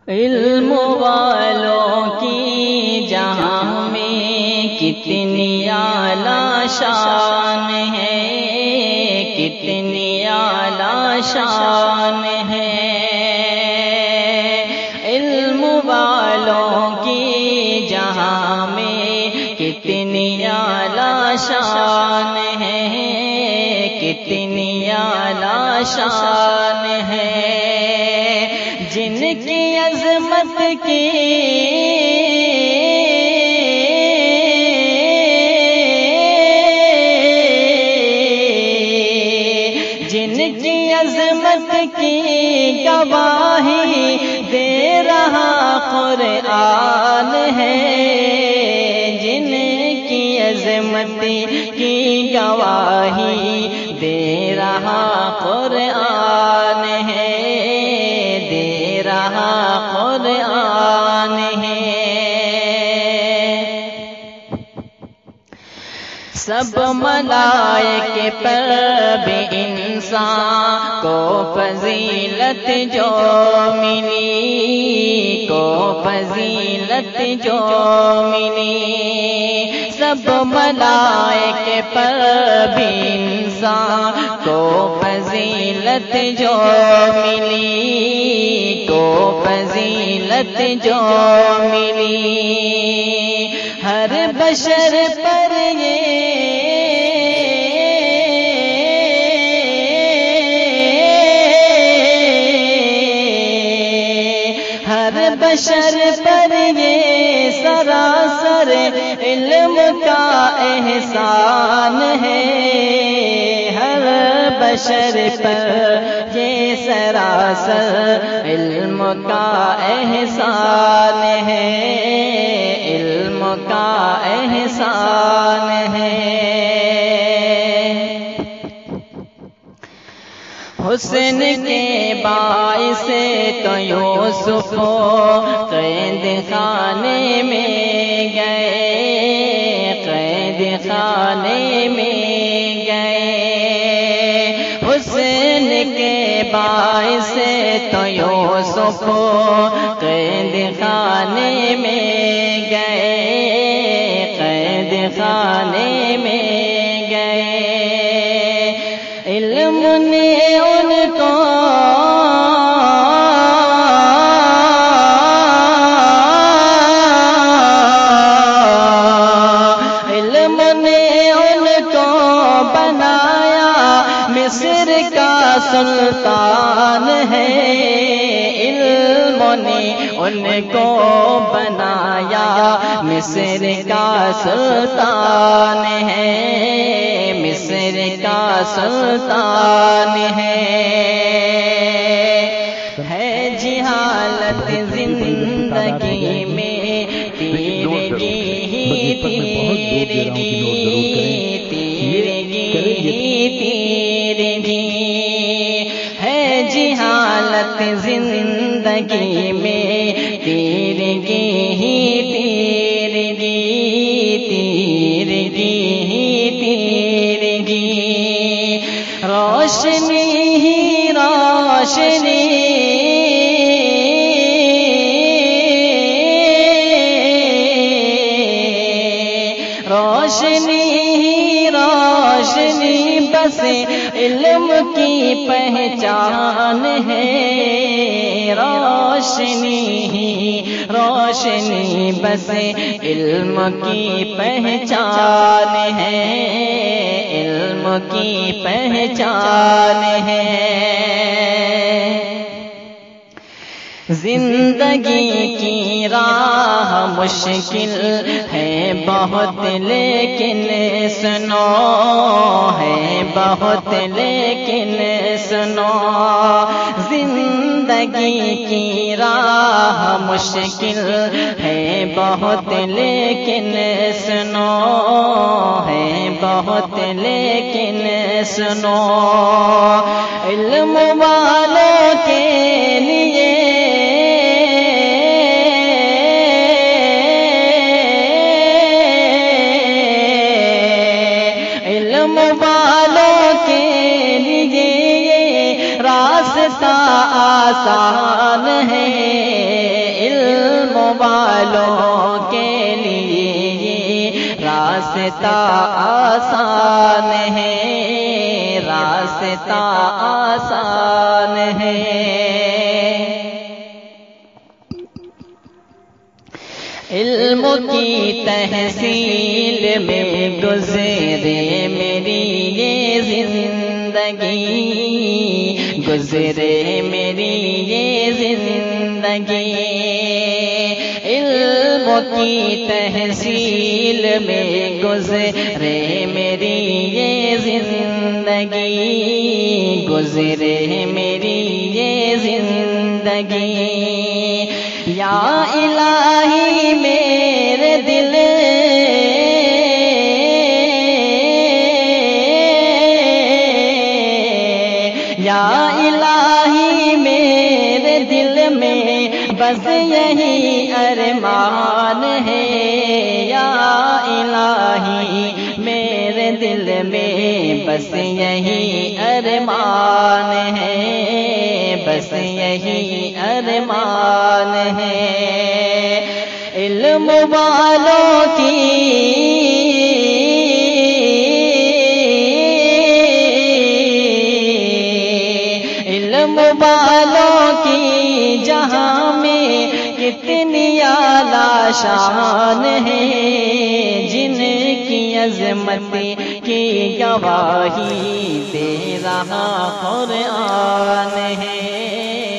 علم والوں کی جہاں میں کتنی اعلیٰ شان ہے، کتنی اعلیٰ شان ہے۔ علم والوں کی جہاں میں کتنی اعلیٰ شان ہے، کتنی اعلیٰ شان ہے۔ جن کی عظمت کی عظمت کی گواہی دے رہا قرآن ہے، جن کی عظمت کی گواہی دے رہا قرآن ہے، دے رہا قرآن ہے۔ سب ملائکے پر بھی انسان کو فضیلت جو ملی، کو فضیلت جو ملی، سب ملائکے پر بھی انسان کو فضیلت جو ملی، کو فضیلت جو ملی۔ ہر بشر پر بشر پر یہ سراسر علم کا احسان ہے، ہر بشر پر یہ سراسر علم کا احسان ہے، علم کا احسان ہے۔ حسن کے باعث تو یوسف قید خانے میں گئے، قید خانے میں گئے۔ حسن کے باعث تو یوسف قید خانے میں گئے، قید خانے میں گئے۔ علم نے ان کو مصر کا سلطان ہے، علم نے ان کو بنایا مصر کا سلطان ہے، مصر کا سلطان ہے۔ جہالت زندگی میں تیرگی ہی تیرگی، ہے جہالت زندگی میں تیرگی ہی تیرگی، تیرگی ہی تیرگی۔ روشنی ہی روشنی، روشنی ہی روشنی بس علم کی پہچان ہے، روشنی ہی روشنی بس علم کی پہچان ہے، علم کی پہچان ہے۔ زندگی کی راہ مشکل ہے بہت لیکن سنو، ہے بہت لیکن سنو۔ زندگی کی راہ مشکل ہے بہت لیکن سنو، ہے بہت لیکن سنو۔ علم والوں کے لیے راستہ آسان ہے، والوں کے لیے راستہ آسان ہے، راستہ آسان ہے۔ علم کی تحصیل میں گزرے میری یہ زندگی، گزرے میری یہ زندگی، علم کی تحصیل میں گزرے میری یہ زندگی، گزرے میری یہ زندگی۔ یا الہی میرے دل یا الہی میرے دل میں بس یہی ارمان ہے، یا الہی میرے دل میں بس یہی ارمان ہے، بس یہی ارمان ہے۔ علم والوں کی علم والوں کی جہاں میں کتنی اعلیٰ شان ہے، جن کی عظمت کی گواہی دے رہا قرآن ہے۔